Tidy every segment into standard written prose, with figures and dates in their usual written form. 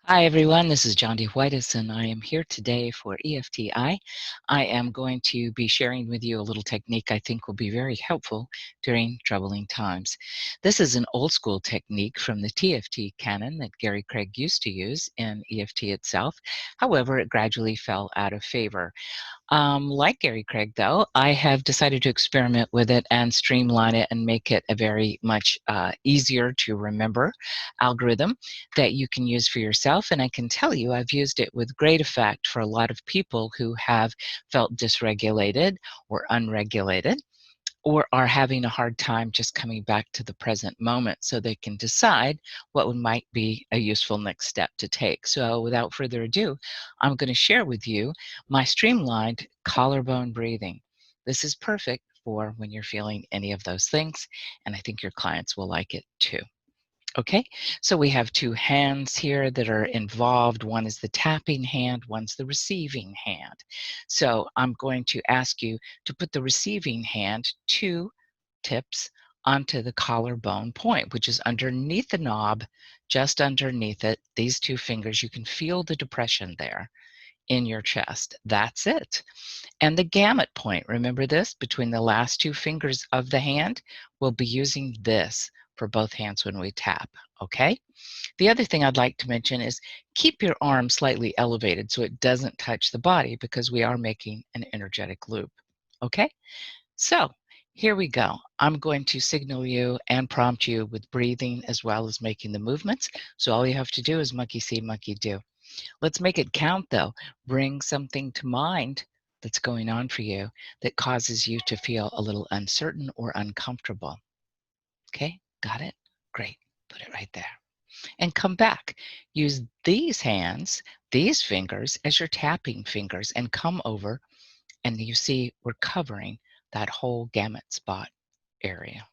Hi everyone, this is John D. Whitus and I am here today for EFTI. I am going to be sharing with you a little technique I think will be very helpful during troubling times. This is an old school technique from the TFT canon that Gary Craig used to use in EFT itself. However, it gradually fell out of favor. Like Gary Craig, though, I have decided to experiment with it and streamline it and make it a very much easier to remember algorithm that you can use for yourself. And I can tell you, I've used it with great effect for a lot of people who have felt dysregulated or unregulated, or are having a hard time just coming back to the present moment so they can decide what might be a useful next step to take. So without further ado, I'm going to share with you my streamlined collarbone breathing. This is perfect for when you're feeling any of those things, and I think your clients will like it too. Okay, so we have two hands here that are involved. One is the tapping hand, one's the receiving hand. So I'm going to ask you to put the receiving hand, two tips, onto the collarbone point, which is underneath the knob, just underneath it. These two fingers, you can feel the depression there in your chest. That's it. And the gamut point, remember this, between the last two fingers of the hand, we'll be using this for both hands when we tap, okay? The other thing I'd like to mention is keep your arm slightly elevated so it doesn't touch the body because we are making an energetic loop, okay? So here we go. I'm going to signal you and prompt you with breathing as well as making the movements. So all you have to do is monkey see, monkey do. Let's make it count though. Bring something to mind that's going on for you that causes you to feel a little uncertain or uncomfortable. Okay, got it? Great, put it right there. And come back. Use these hands, these fingers as your tapping fingers and come over, and you see we're covering that whole gamut spot area.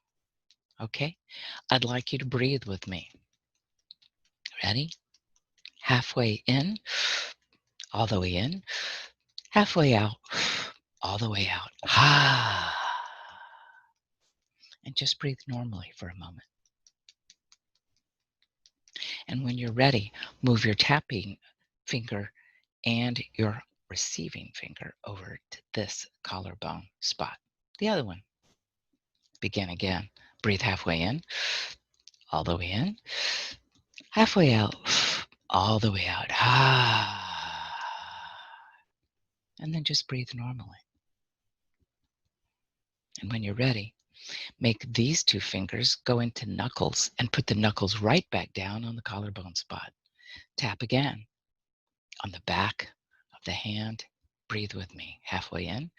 Okay, I'd like you to breathe with me. Ready? Halfway in, all the way in, halfway out, all the way out. Ah. And just breathe normally for a moment. And when you're ready, move your tapping finger and your receiving finger over to this collarbone spot. The other one. Begin again. Breathe halfway in, all the way in, halfway out, all the way out. Ah. And then just breathe normally. And when you're ready, make these two fingers go into knuckles and put the knuckles right back down on the collarbone spot. Tap again on the back of the hand. Breathe with me. Halfway in,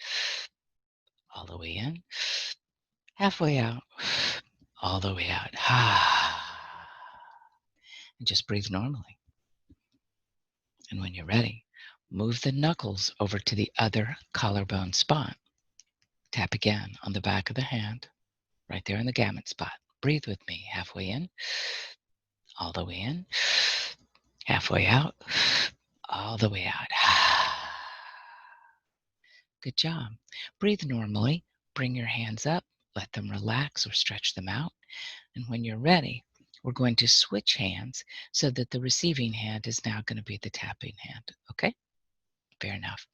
all the way in, halfway out, all the way out. And just breathe normally. And when you're ready, move the knuckles over to the other collarbone spot. Tap again on the back of the hand, right there in the gamut spot. Breathe with me. Halfway in, all the way in, halfway out, all the way out. Good job. Breathe normally. Bring your hands up. Let them relax or stretch them out. And when you're ready, we're going to switch hands so that the receiving hand is now going to be the tapping hand. Okay? Fair enough.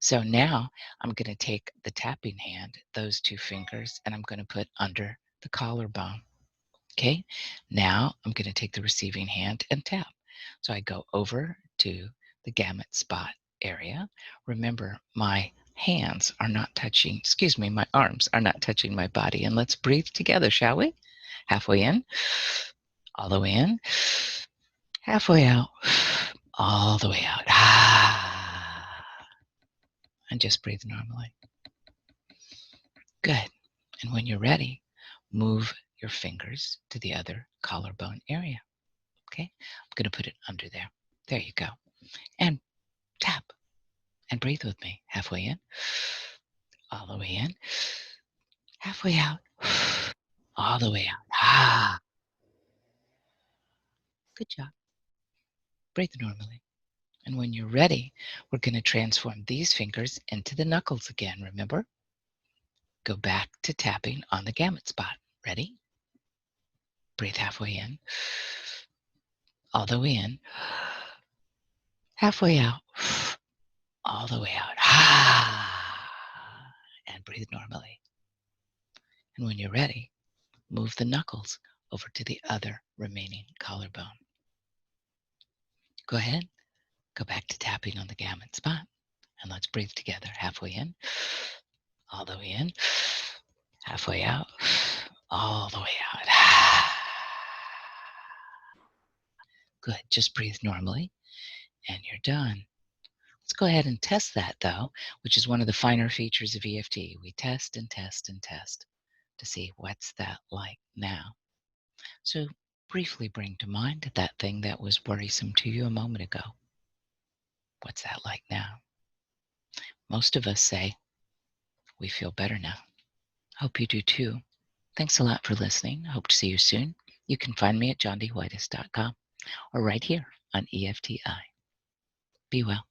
So now I'm going to take the tapping hand, those two fingers, and I'm going to put under the collarbone. Okay? Now I'm going to take the receiving hand and tap. So I go over to the gamut spot area. Remember, my hands are not touching, my arms are not touching my body. And let's breathe together, shall we? Halfway in, all the way in, halfway out, all the way out. And just breathe normally. Good. And when you're ready, move your fingers to the other collarbone area. Okay? I'm going to put it under there. There you go. And tap. And breathe with me. Halfway in, all the way in, halfway out, all the way out. Good job. Breathe normally. And when you're ready, we're going to transform these fingers into the knuckles again, remember? Go back to tapping on the gamut spot. Ready? Breathe halfway in, all the way in, Halfway out, all the way out. And breathe normally. And when you're ready, move the knuckles over to the other remaining collarbone. Go ahead, go back to tapping on the gamut spot, and let's breathe together. Halfway in, all the way in, halfway out, all the way out. Good, just breathe normally, and you're done. Let's go ahead and test that, though, which is one of the finer features of EFT. We test and test and test to see what's that like now. So briefly bring to mind that thing that was worrisome to you a moment ago. What's that like now? Most of us say, we feel better now. Hope you do too. Thanks a lot for listening. Hope to see you soon. You can find me at johndwhitus.com or right here on EFTI. Be well.